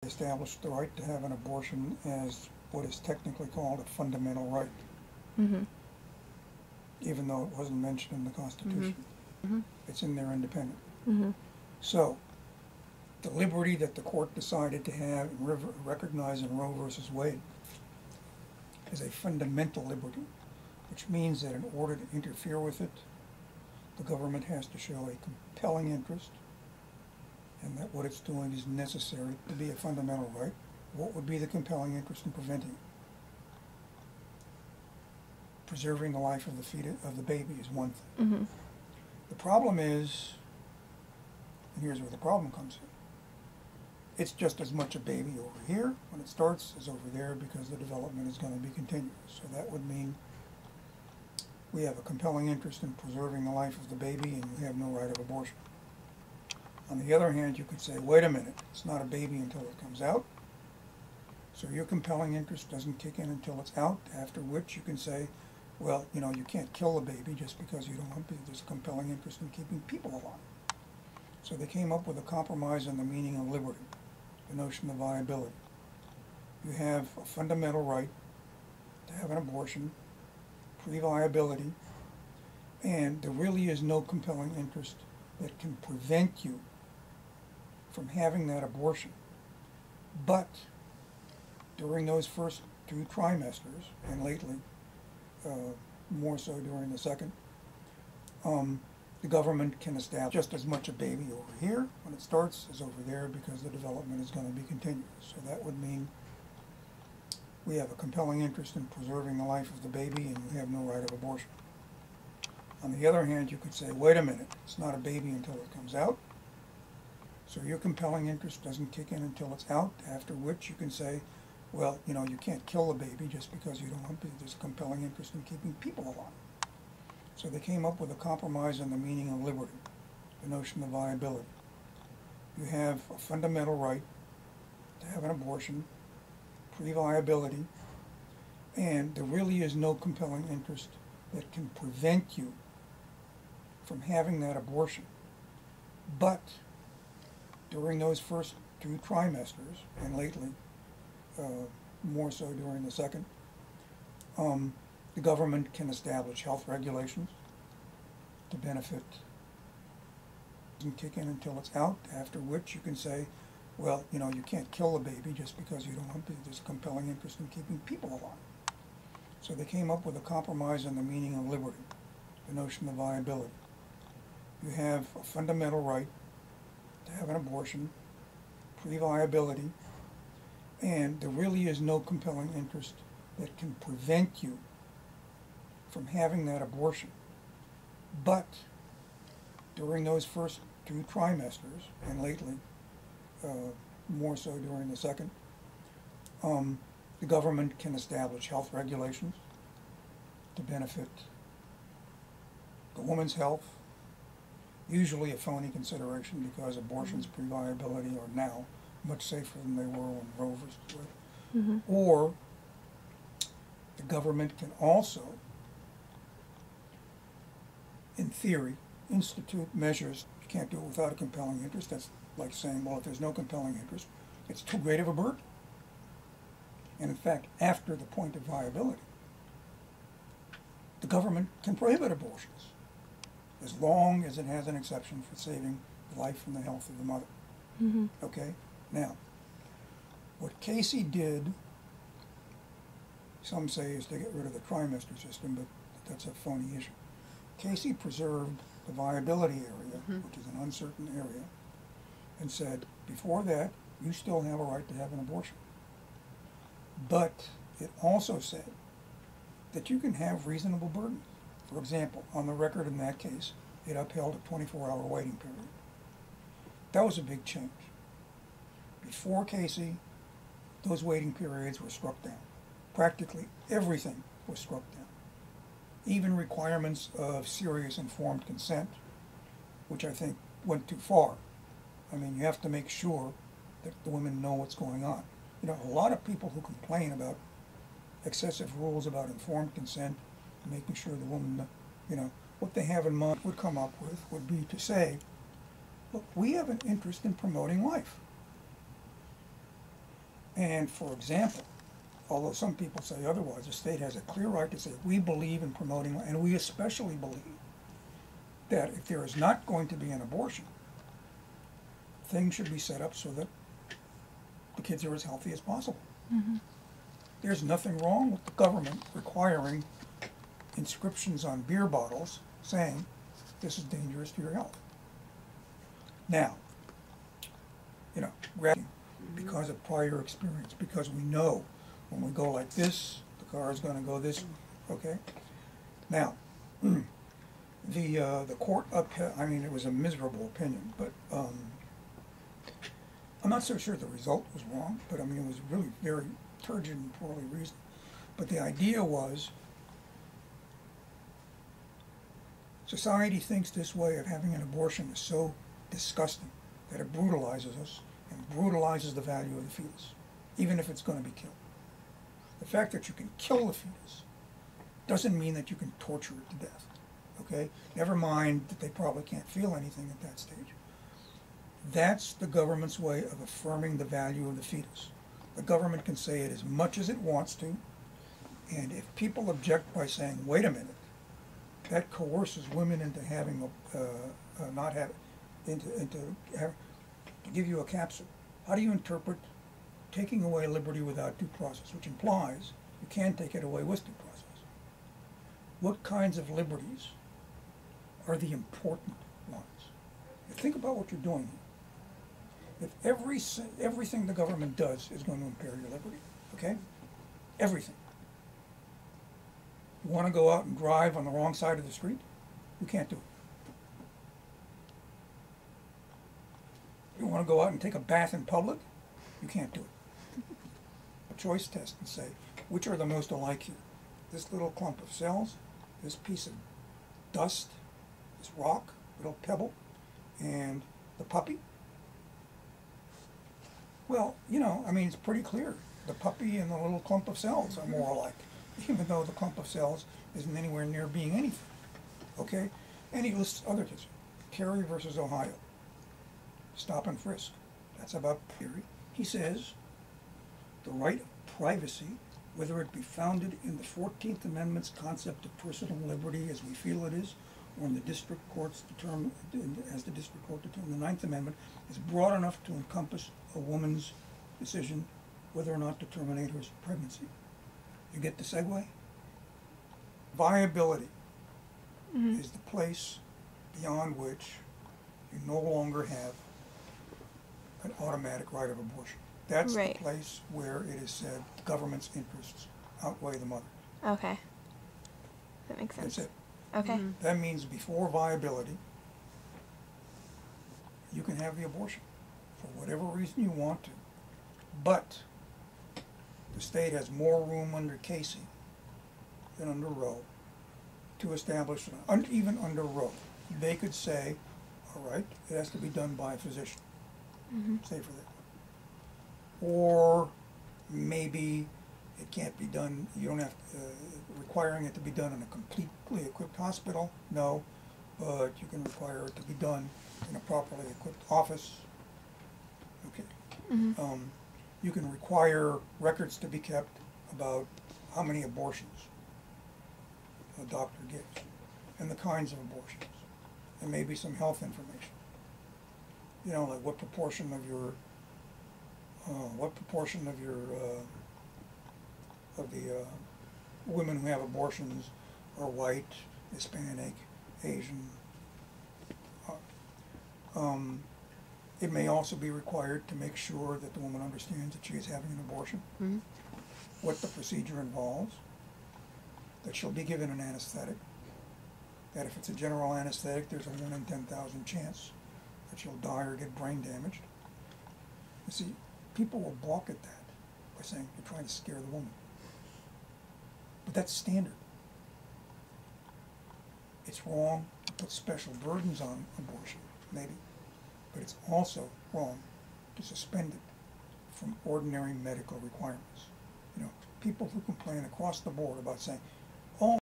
established the right to have an abortion as what is technically called a fundamental right, Mm-hmm. even though it wasn't mentioned in the Constitution. Mm-hmm. It's in there independent. Mm-hmm. So, the liberty that the court decided to have and recognize in Roe versus Wade is a fundamental liberty, which means that in order to interfere with it, the government has to show a compelling interest, and that what it's doing is necessary to be a fundamental right. What would be the compelling interest in preventing it? Preserving the life of the baby is one thing. Mm-hmm. The problem is, and here's where the problem comes in, it's just as much a baby over here when it starts as over there because the development is going to be continuous. So that would mean we have a compelling interest in preserving the life of the baby and we have no right of abortion. On the other hand, you could say, wait a minute, it's not a baby until it comes out. So your compelling interest doesn't kick in until it's out, after which you can say, well, you know, you can't kill a baby just because you don't want to. There's a compelling interest in keeping people alive. So they came up with a compromise on the meaning of liberty, the notion of viability. You have a fundamental right to have an abortion, pre-viability, and there really is no compelling interest that can prevent you from having that abortion. But during those first 2 trimesters, and lately, more so during the second, the government can establish just as much a baby over here when it starts as over there because the development is going to be continuous. So that would mean we have a compelling interest in preserving the life of the baby and we have no right of abortion. On the other hand, you could say, wait a minute, it's not a baby until it comes out. So your compelling interest doesn't kick in until it's out, after which you can say, well, you know, you can't kill a baby just because you don't want to. There's a compelling interest in keeping people alive. So they came up with a compromise on the meaning of liberty, the notion of viability. You have a fundamental right to have an abortion, pre-viability, and there really is no compelling interest that can prevent you from having that abortion. But during those first 2 trimesters, and lately, more so during the second, the government can establish health regulations to benefit. Doesn't kick in until it's out, after which you can say, well, you know, you can't kill a baby just because you don't want to. There's a compelling interest in keeping people alive. So they came up with a compromise on the meaning of liberty, the notion of viability. You have a fundamental right to have an abortion, pre-viability, and there really is no compelling interest that can prevent you from having that abortion. But during those first 2 trimesters, and lately, more so during the second, the government can establish health regulations to benefit the woman's health, usually a phony consideration because abortions pre-viability are now much safer than they were when Roe versus Wade. Mm-hmm. Or the government can also, in theory, institute measures. You can't do it without a compelling interest. That's like saying, well, if there's no compelling interest, it's too great of a burden. And in fact, after the point of viability, the government can prohibit abortions as long as it has an exception for saving the life and the health of the mother. Mm-hmm. Okay? Now, what Casey did, some say, is to get rid of the trimester system, but that's a phony issue. Casey preserved the viability area, which is an uncertain area, and said, before that, you still have a right to have an abortion. But it also said that you can have reasonable burdens. For example, on the record in that case, it upheld a 24-hour waiting period. That was a big change. Before Casey, those waiting periods were struck down. Practically everything was struck down. Even requirements of serious informed consent, which I think went too far. I mean, you have to make sure that the women know what's going on. You know, a lot of people who complain about excessive rules about informed consent, making sure the woman, you know, what they have in mind would come up with would be to say, look, we have an interest in promoting life. And for example, although some people say otherwise, the state has a clear right to say, we believe in promoting, and we especially believe that if there is not going to be an abortion, things should be set up so that the kids are as healthy as possible. There's nothing wrong with the government requiring inscriptions on beer bottles saying this is dangerous to your health. Now, you know, because of prior experience, because we know when we go like this, the car is going to go this, okay? Now, the court upheld, I mean, it was a miserable opinion, but I'm not so sure the result was wrong, but I mean, it was really very turgid and poorly reasoned. But the idea was, society thinks this way of having an abortion is so disgusting that it brutalizes us and brutalizes the value of the fetus, even if it's going to be killed. The fact that you can kill the fetus doesn't mean that you can torture it to death, okay? Never mind that they probably can't feel anything at that stage. That's the government's way of affirming the value of the fetus. The government can say it as much as it wants to, and if people object by saying, wait a minute, that coerces women into having to give you a capsule. How do you interpret taking away liberty without due process, which implies you can take it away with due process? What kinds of liberties are the important ones? You think about what you're doing here. If everything the government does is going to impair your liberty, okay? Everything. You want to go out and drive on the wrong side of the street? You can't do it. You want to go out and take a bath in public? You can't do it. A choice test and say, which are the most alike here? This little clump of cells, this piece of dust, this rock, little pebble, and the puppy? Well, you know, I mean, it's pretty clear. The puppy and the little clump of cells are more alike, even though the clump of cells isn't anywhere near being anything, okay? And he lists other cases. Kerry versus Ohio. Stop and frisk. That's about Kerry. He says, the right of privacy, whether it be founded in the 14th Amendment's concept of personal liberty as we feel it is, or in the district court's as the district court determined, the 9th Amendment, is broad enough to encompass a woman's decision whether or not to terminate her pregnancy. You get the segue? Viability is the place beyond which you no longer have an automatic right of abortion. That's the place where it is said the government's interests outweigh the mother. Okay. That makes sense. That's it. Okay. That means before viability, you can have the abortion for whatever reason you want to. But the state has more room under Casey than under Roe to establish, even under Roe, they could say, all right, it has to be done by a physician. Say for that. Or maybe it can't be done, you don't have to, requiring it to be done in a completely equipped hospital, no, but you can require it to be done in a properly equipped office. Okay. You can require records to be kept about how many abortions a doctor gives and the kinds of abortions, and maybe some health information. You know, like what proportion of the women who have abortions are white, Hispanic, Asian. It may also be required to make sure that the woman understands that she is having an abortion, what the procedure involves, that she'll be given an anesthetic, that if it's a general anesthetic, there's a 1 in 10,000 chance that she'll die or get brain damaged. You see, people will balk at that by saying you're trying to scare the woman. But that's standard. It's wrong to put special burdens on abortion, maybe, but it's also wrong to suspend it from ordinary medical requirements. You know, people who complain across the board about saying